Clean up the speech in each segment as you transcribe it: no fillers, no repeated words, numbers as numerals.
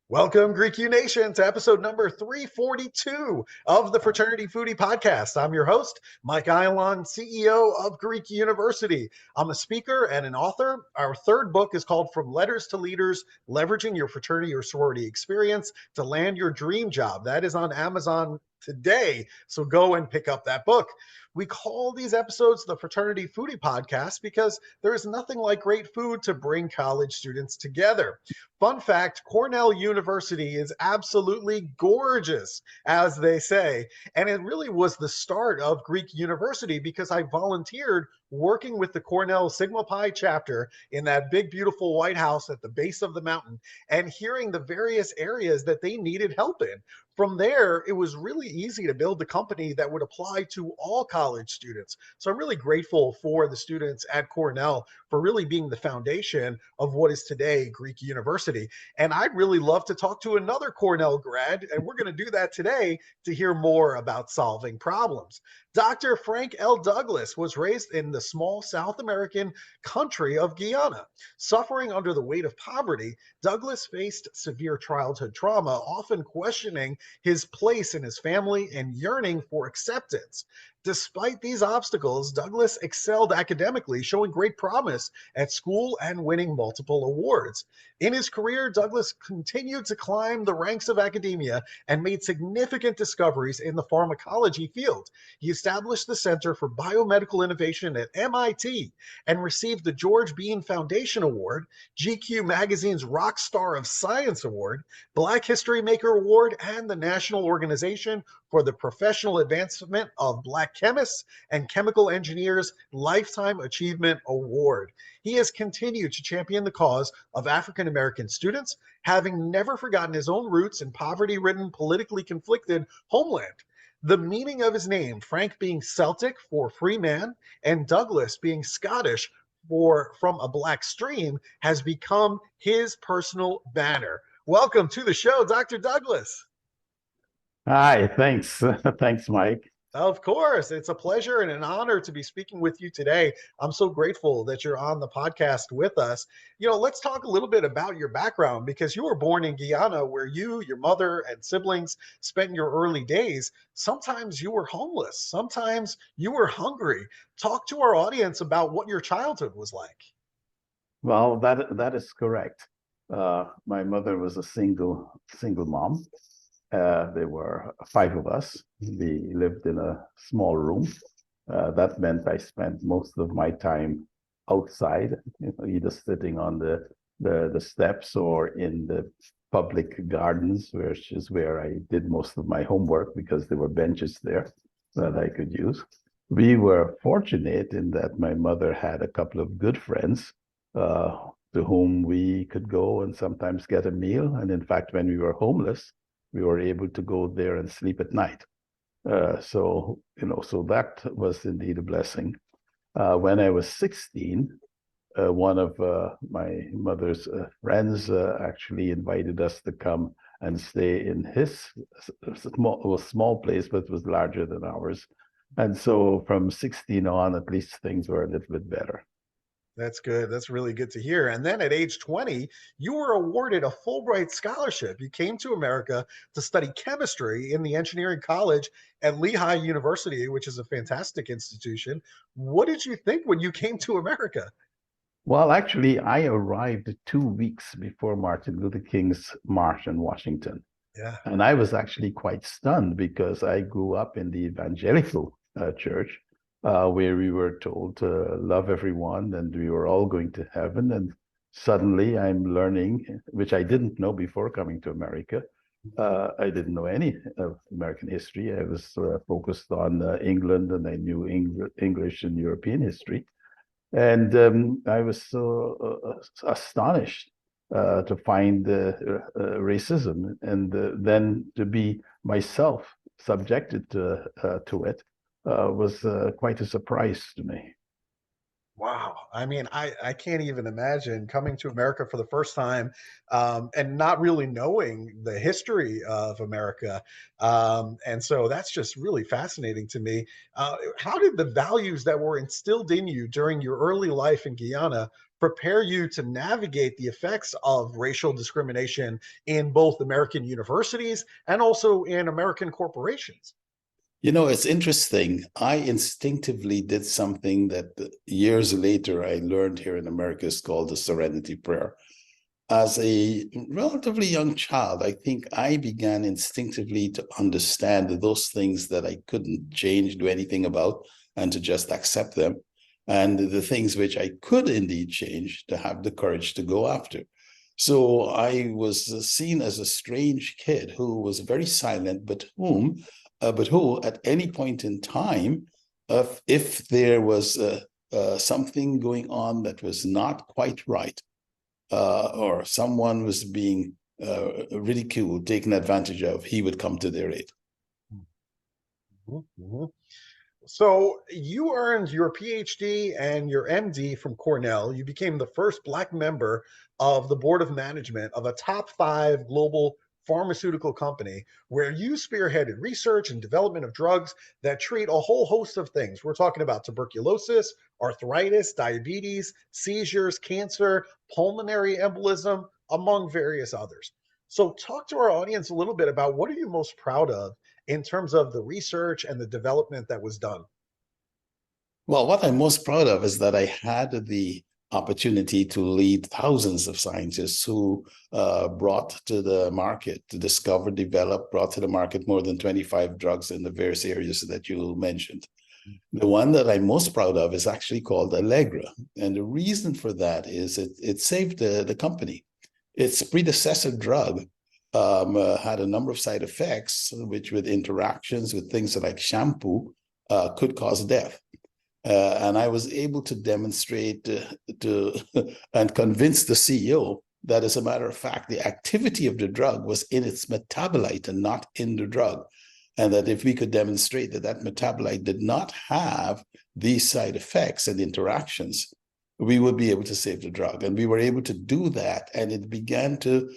Welcome, Greek U Nation, to episode number 342 of the Fraternity Foodie Podcast. I'm your host, Mike Eilon, CEO of Greek University. I'm a speaker and an author. Our third book is called From Letters to Leaders, Leveraging Your Fraternity or Sorority Experience to Land Your Dream Job. That is on Amazon today, so go and pick up that book. We call these episodes the Fraternity Foodie Podcast because there is nothing like great food to bring college students together. Fun fact, Cornell University is absolutely gorgeous, as they say. And it really was the start of Greek University because I volunteered working with the Cornell Sigma Pi chapter in that big, beautiful White House at the base of the mountain and hearing the various areas that they needed help in. From there, it was really easy to build a company that would apply to all college students. So I'm really grateful for the students at Cornell for really being the foundation of what is today Greek University. And I'd really love to talk to another Cornell grad, and we're going to do that today to hear more about solving problems. Dr. Frank L. Douglas was raised in the small South American country of Guyana. Suffering under the weight of poverty, Douglas faced severe childhood trauma, often questioning his place in his family and yearning for acceptance. Despite these obstacles, Douglas excelled academically, showing great promise at school and winning multiple awards. In his career, Douglas continued to climb the ranks of academia and made significant discoveries in the pharmacology field. He established the Center for Biomedical Innovation at MIT and received the George Beene Foundation Award, GQ Magazine's Rock Star of Science Award, Black History Maker Award, and the National Organization for the Professional Advancement of Black Chemists and Chemical Engineers Lifetime Achievement Award. He has continued to champion the cause of African American students, having never forgotten his own roots in poverty-ridden, politically conflicted homeland. The meaning of his name, Frank being Celtic for free man, and Douglas being Scottish for from a black stream, has become his personal banner. Welcome to the show, Dr. Douglas. Hi, thanks. Thanks, Mike. Of course. It's a pleasure and an honor to be speaking with you today. I'm so grateful that you're on the podcast with us. Let's talk a little bit about your background because you were born in Guyana where you, your mother, and siblings spent your early days. Sometimes you were homeless. Sometimes you were hungry. Talk to our audience about what your childhood was like. Well, that is correct. My mother was a single mom. There were 5 of us. We lived in a small room. That meant I spent most of my time outside, either sitting on the steps or in the public gardens, which is where I did most of my homework because there were benches there that I could use. We were fortunate in that my mother had a couple of good friends to whom we could go and sometimes get a meal. And in fact, when we were homeless, we were able to go there and sleep at night. So that was indeed a blessing. When I was 16, one of my mother's friends actually invited us to come and stay in his small place, but was larger than ours. And so from 16 on, at least things were a little bit better. That's good. That's really good to hear. And then at age 20, you were awarded a Fulbright scholarship. You came to America to study chemistry in the engineering college at Lehigh University, which is a fantastic institution. What did you think when you came to America? Well, actually, I arrived 2 weeks before Martin Luther King's march in Washington. Yeah. And I was actually quite stunned because I grew up in the evangelical church. Where we were told to love everyone and we were all going to heaven. And suddenly I'm learning, which I didn't know before coming to America. I didn't know any of American history. I was focused on England, and I knew English and European history. And I was so astonished to find racism and then to be myself subjected to it. Was quite a surprise to me. Wow. I mean, I can't even imagine coming to America for the first time, and not really knowing the history of America. And so that's just really fascinating to me. How did the values that were instilled in you during your early life in Guyana prepare you to navigate the effects of racial discrimination in both American universities and also in American corporations? You know, it's interesting. I instinctively did something that years later I learned here in America is called the Serenity Prayer. As a relatively young child, I think I began instinctively to understand those things that I couldn't change, do anything about, and to just accept them. And the things which I could indeed change, to have the courage to go after. So I was seen as a strange kid who was very silent, but who at any point in time, if there was something going on that was not quite right, or someone was being ridiculed, taken advantage of, he would come to their aid. Mhm, mhm. So you earned your PhD and your MD from Cornell. You became the first Black member of the board of management of a top 5 global pharmaceutical company where you spearheaded research and development of drugs that treat a whole host of things. We're talking about tuberculosis, arthritis, diabetes, seizures, cancer, pulmonary embolism, among various others. So talk to our audience a little bit about what are you most proud of in terms of the research and the development that was done? Well, what I'm most proud of is that I had the opportunity to lead thousands of scientists who brought to the market, to discover, develop, brought to the market more than 25 drugs in the various areas that you mentioned. The one that I'm most proud of is actually called Allegra. And the reason for that is it saved the company. Its predecessor drug had a number of side effects, which with interactions with things like shampoo could cause death. And I was able to demonstrate and convince the CEO that, as a matter of fact, the activity of the drug was in its metabolite and not in the drug. And that if we could demonstrate that that metabolite did not have these side effects and interactions, we would be able to save the drug. And we were able to do that. And it began to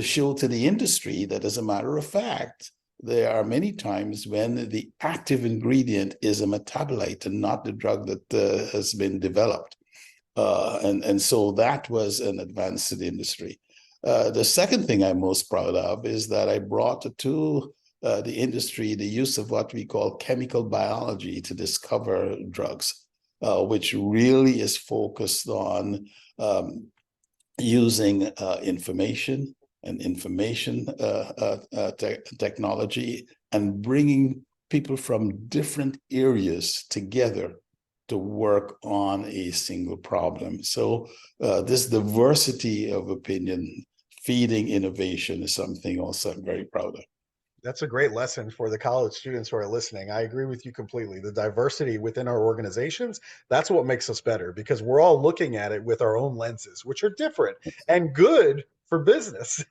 show to the industry that, as a matter of fact, there are many times when the active ingredient is a metabolite and not the drug that has been developed. And so that was an advance to the industry. The second thing I'm most proud of is that I brought to the industry the use of what we call chemical biology to discover drugs, which really is focused on using information and information technology and bringing people from different areas together to work on a single problem. So this diversity of opinion feeding innovation is something also I'm very proud of. That's a great lesson for the college students who are listening. I agree with you completely. The diversity within our organizations, that's what makes us better because we're all looking at it with our own lenses, which are different and good for business.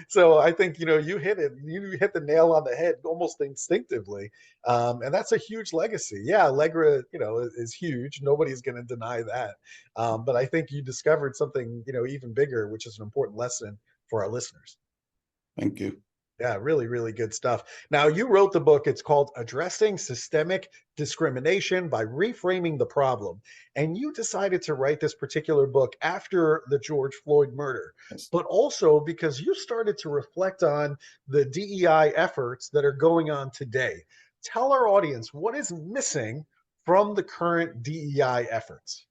So I think, you hit it. You hit the nail on the head almost instinctively. And that's a huge legacy. Yeah, Allegra, is huge. Nobody's going to deny that. But I think you discovered something, even bigger, which is an important lesson for our listeners. Thank you. Yeah, really, really good stuff. Now, you wrote the book. It's called Addressing Systemic Discrimination by Reframing the Problem. And you decided to write this particular book after the George Floyd murder, Yes. but also because you started to reflect on the DEI efforts that are going on today. Tell our audience what is missing from the current DEI efforts.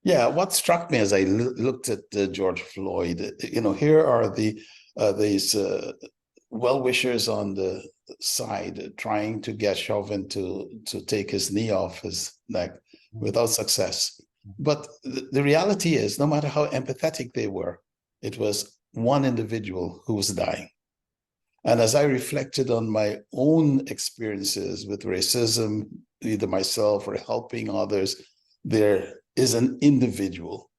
Yeah, what struck me as I looked at George Floyd, here are these well-wishers on the side trying to get Chauvin to take his knee off his neck without success. But the reality is, no matter how empathetic they were, it was one individual who was dying. And as I reflected on my own experiences with racism, either myself or helping others, there is an individual.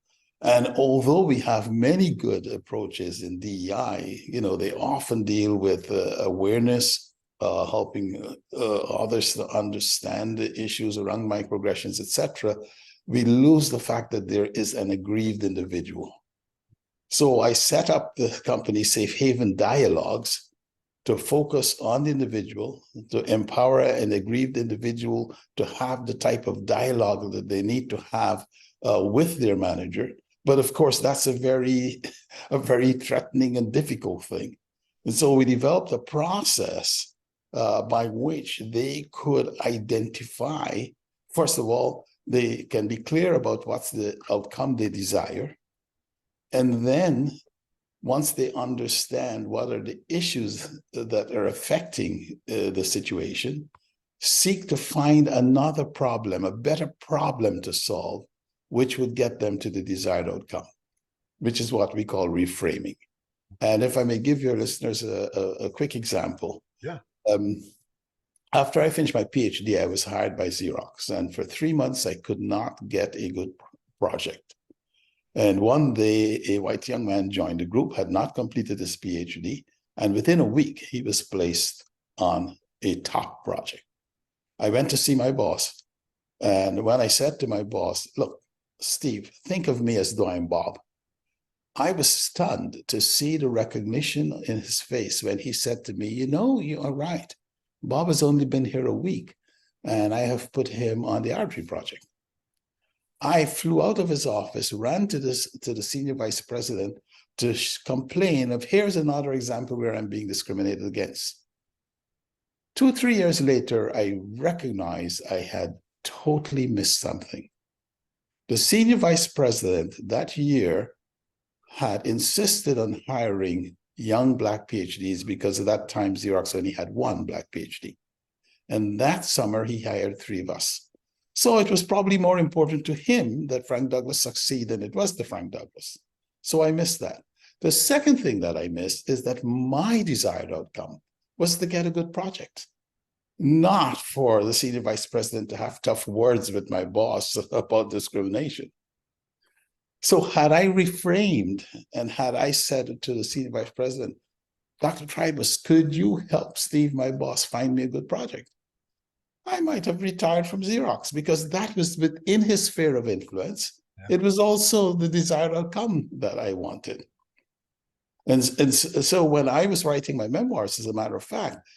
And although we have many good approaches in DEI, they often deal with awareness, helping others to understand the issues around microaggressions, etc. we lose the fact that there is an aggrieved individual. So I set up the company Safe Haven Dialogues to focus on the individual, to empower an aggrieved individual to have the type of dialogue that they need to have with their manager. But of course, that's a very threatening and difficult thing. And so we developed a process by which they could identify, first of all, they can be clear about what's the outcome they desire. And then once they understand what are the issues that are affecting the situation, seek to find another problem, a better problem to solve, which would get them to the desired outcome, which is what we call reframing. And if I may give your listeners a quick example. Yeah. After I finished my PhD, I was hired by Xerox. And for 3 months, I could not get a good project. And one day, a white young man joined the group, had not completed his PhD, and within a week, he was placed on a top project. I went to see my boss, and when I said to my boss, look, Steve, think of me as though I'm Bob. I was stunned to see the recognition in his face when he said to me, you know, you are right. Bob has only been here a week, and I have put him on the artery project. I flew out of his office, ran to the senior vice president to complain of, here's another example where I'm being discriminated against. 2 or 3 years later, I recognized I had totally missed something. The senior vice president that year had insisted on hiring young Black PhDs because at that time, Xerox only had 1 Black PhD. And that summer, he hired 3 of us. So it was probably more important to him that Frank Douglas succeed than it was to Frank Douglas. So I missed that. The second thing that I missed is that my desired outcome was to get a good project, not for the senior vice president to have tough words with my boss about discrimination. So had I reframed and had I said to the senior vice president, Dr. Tribus, could you help Steve, my boss, find me a good project? I might have retired from Xerox because that was within his sphere of influence. Yeah. It was also the desired outcome that I wanted. And so when I was writing my memoirs, as a matter of fact,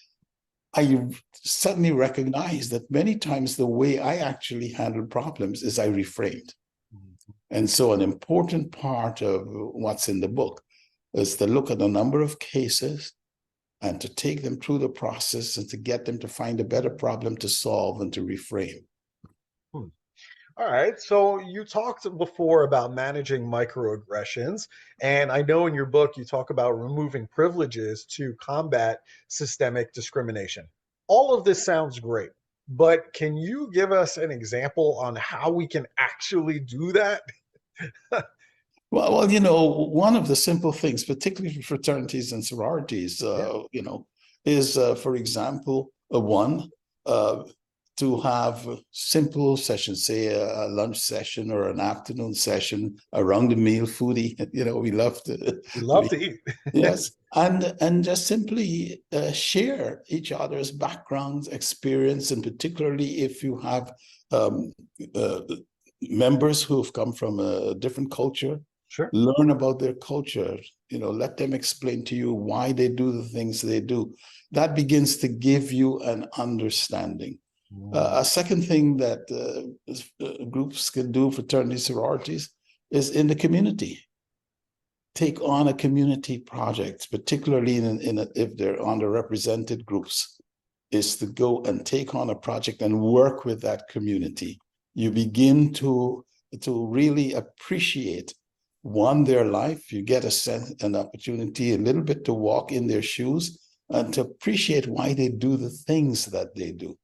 I suddenly recognized that many times the way I actually handled problems is I reframed. Mm-hmm. And so an important part of what's in the book is to look at a number of cases and to take them through the process and to get them to find a better problem to solve and to reframe. All right. So you talked before about managing microaggressions. And I know in your book, you talk about removing privileges to combat systemic discrimination. All of this sounds great, but can you give us an example on how we can actually do that? Well, you know, one of the simple things, particularly for fraternities and sororities, you know, is, for example, to have simple sessions, say a lunch session or an afternoon session around the meal, foodie. You know, we love to eat. Yes, and just simply share each other's backgrounds, experience, and particularly if you have members who have come from a different culture. Sure. Learn about their culture, you know, let them explain to you why they do the things they do. That begins to give you an understanding. A second thing that groups can do, fraternities, sororities, is in the community. Take on a community project, particularly if they're underrepresented groups, is to go and take on a project and work with that community. You begin to really appreciate their life. You get an opportunity a little bit to walk in their shoes and to appreciate why they do the things that they do.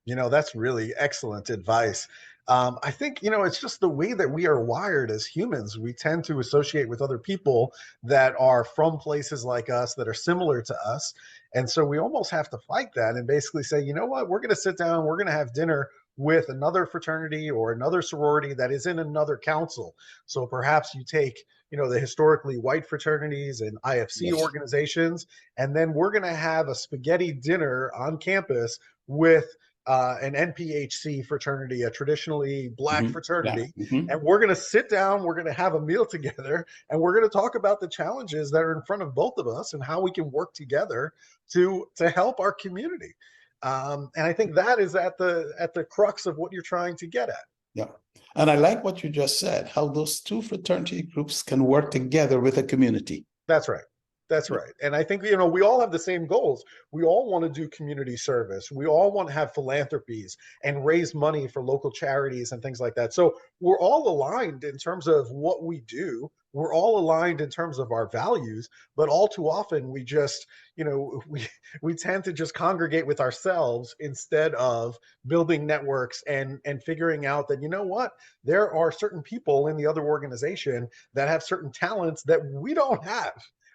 You know, that's really excellent advice. I think, you know, it's just the way that we are wired as humans. We tend to associate with other people that are from places like us, that are similar to us. And so we almost have to fight that and basically say, you know what, we're going to sit down, we're going to have dinner with another fraternity or another sorority that is in another council. So perhaps you take, you know, the historically white fraternities and IFC organizations, and then we're going to have a spaghetti dinner on campus with an NPHC fraternity, a traditionally Black fraternity, Yeah. and we're going to sit down, we're going to have a meal together, and we're going to talk about the challenges that are in front of both of us and how we can work together to help our community. And I think that is at the crux of what you're trying to get at. Yeah. And I like what you just said, how those two fraternity groups can work together with a community. That's right. That's right. And I think, we all have the same goals. We all want to do community service. We all want to have philanthropies and raise money for local charities and things like that. So we're all aligned in terms of what we do. We're all aligned in terms of our values, but all too often we just, we tend to just congregate with ourselves instead of building networks and figuring out that, there are certain people in the other organization that have certain talents that we don't have.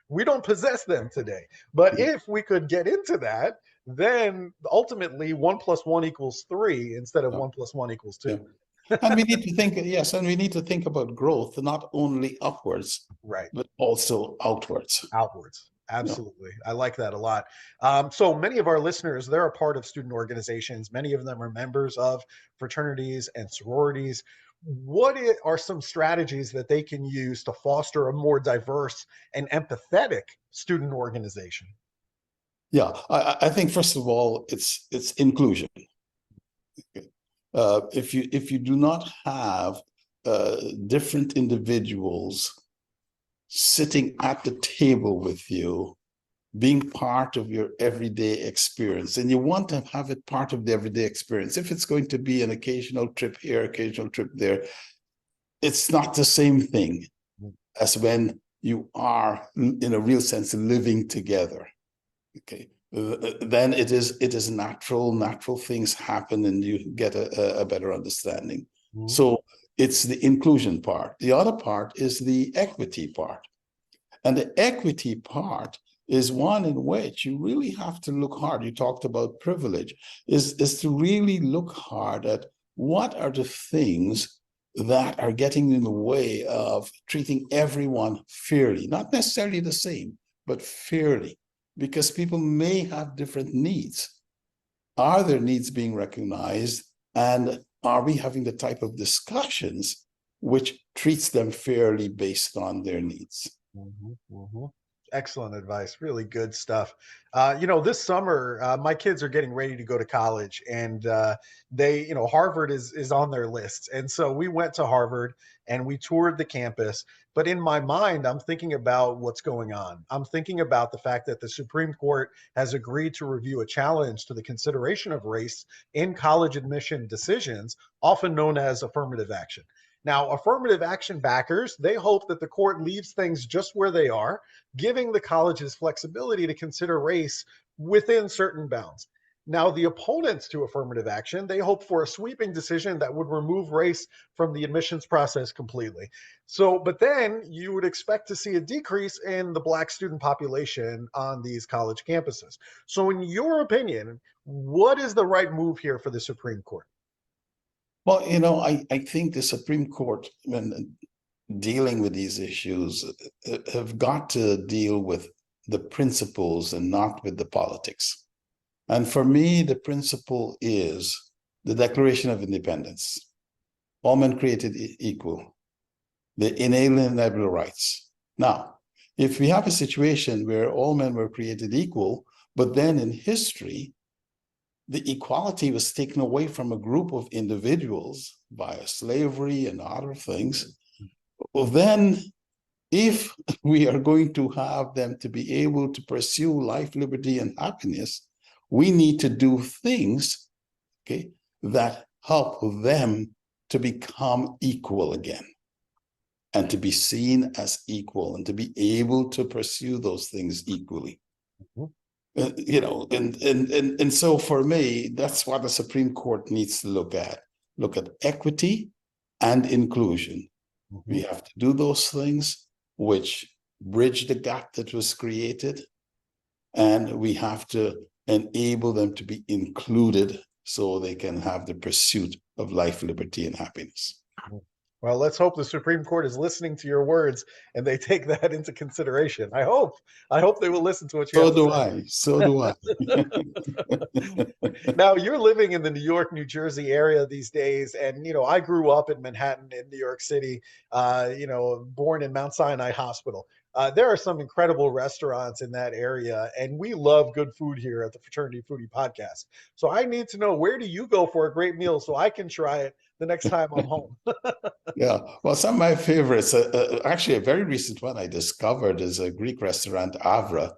We don't possess them today. But if we could get into that, then ultimately 1 + 1 = 3 instead of 1 + 1 = 2. Yeah. And we need to think, yes, and we need to think about growth, not only upwards, right, but also outwards. Outwards. Absolutely. I like that a lot. So many of our listeners, they're a part of student organizations. Many of them are members of fraternities and sororities. What are some strategies that they can use to foster a more diverse and empathetic student organization? Yeah, I think first of all, it's inclusion. If you do not have different individuals sitting at the table with you, being part of your everyday experience, and you want to have it part of the everyday experience. If it's going to be an occasional trip here, occasional trip there, it's not the same thing as when you are, in a real sense, living together. Okay, then it is natural things happen, and you get a better understanding. So it's the inclusion part. The other part is the equity part, and the equity part is one in which you really have to look hard. You talked about privilege, is to really look hard at what are the things that are getting in the way of treating everyone fairly, not necessarily the same, but fairly, because people may have different needs. Are their needs being recognized, and are we having the type of discussions which treats them fairly based on their needs? Excellent advice. Really good stuff. This summer, my kids are getting ready to go to college, and Harvard is on their list. And so we went to Harvard and we toured the campus. But in my mind, I'm thinking about what's going on. I'm thinking about the fact that the Supreme Court has agreed to review a challenge to the consideration of race in college admission decisions, often known as affirmative action. Now, affirmative action backers, they hope that the court leaves things just where they are, giving the colleges flexibility to consider race within certain bounds. Now, the opponents to affirmative action, they hope for a sweeping decision that would remove race from the admissions process completely. So, but then you would expect to see a decrease in the Black student population on these college campuses. So in your opinion, what is the right move here for the Supreme Court? Well, I think the Supreme Court, when dealing with these issues, have got to deal with the principles and not with the politics. And for me, the principle is the Declaration of Independence. All men created equal, the inalienable rights. Now, if we have a situation where all men were created equal, but then in history, the equality was taken away from a group of individuals via slavery and other things, well, then if we are going to have them to be able to pursue life, liberty, and happiness, we need to do things, okay, that help them to become equal again and to be seen as equal and to be able to pursue those things equally. And so for me, that's what the Supreme Court needs to look at equity and inclusion. We have to do those things which bridge the gap that was created, and we have to enable them to be included so they can have the pursuit of life, liberty, and happiness. Well, let's hope the Supreme Court is listening to your words and they take that into consideration. I hope. I hope they will listen to what you So have do to say. I. So do I. Now, you're living in the New York, New Jersey area these days, and I grew up in Manhattan, in New York City. Born in Mount Sinai Hospital. There are some incredible restaurants in that area, and we love good food here at the Fraternity Foodie Podcast. So I need to know, where do you go for a great meal so I can try it the next time I'm home? Yeah, well, some of my favorites, actually, a very recent one I discovered is a Greek restaurant, Avra.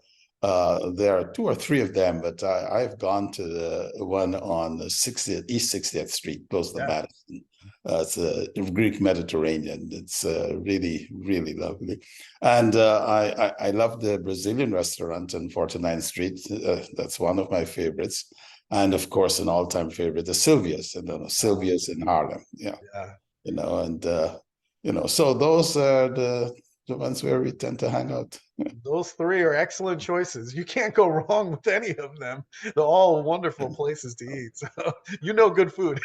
There are two or three of them, but I've gone to the one on the 60th, East 60th Street, close to Yeah. Madison. It's a Greek Mediterranean. It's really, really lovely. And I love the Brazilian restaurant on 49th Street. That's one of my favorites. And of course, an all-time favorite, the Sylvia's, Sylvia's in Harlem. Yeah. Yeah. So those are the ones where we tend to hang out. Those three are excellent choices. You can't go wrong with any of them. They're all wonderful places to eat. So good food.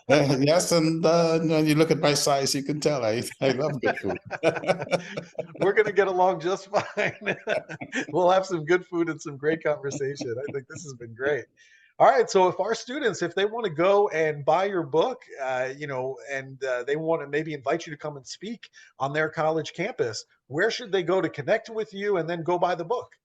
Yes, and when you look at my size, you can tell I love good food. We're going to get along just fine. We'll have some good food and some great conversation. I think this has been great. All right. So if our students, if they want to go and buy your book, and they want to maybe invite you to come and speak on their college campus, where should they go to connect with you and then go buy the book?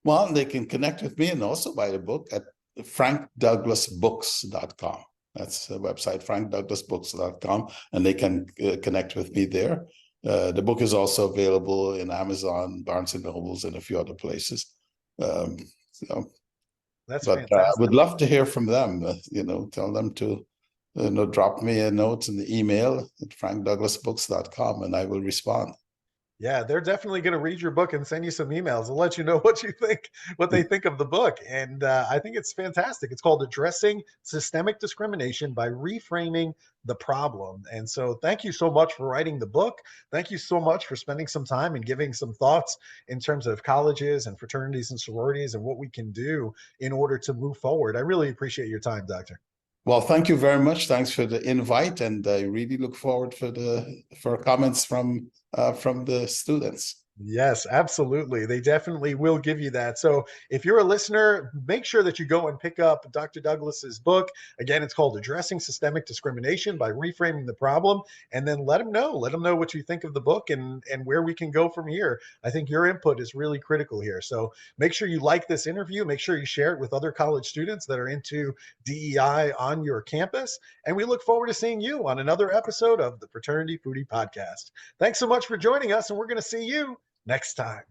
Well, they can connect with me and also buy the book at frankdouglasbooks.com. That's the website, frankdouglasbooks.com, and they can connect with me there. The book is also available in Amazon, Barnes and Nobles, and a few other places. That's But I fantastic. would love to hear from them. Tell them to drop me a note in the email at frankdouglasbooks.com, and I will respond. Yeah, they're definitely going to read your book and send you some emails and let you know what they think of the book. And I think it's fantastic. It's called Addressing Systemic Discrimination by Reframing the Problem. And so thank you so much for writing the book. Thank you so much for spending some time and giving some thoughts in terms of colleges and fraternities and sororities and what we can do in order to move forward. I really appreciate your time, Doctor. Well, thank you very much. Thanks for the invite, and I really look forward for comments from the students. Yes, absolutely. They definitely will give you that. So if you're a listener, make sure that you go and pick up Dr. Douglas's book. Again, it's called Addressing Systemic Discrimination by Reframing the Problem. And then let them know what you think of the book and where we can go from here. I think your input is really critical here. So make sure you like this interview. Make sure you share it with other college students that are into DEI on your campus. And we look forward to seeing you on another episode of the Fraternity Foodie Podcast. Thanks so much for joining us, and we're going to see you next time.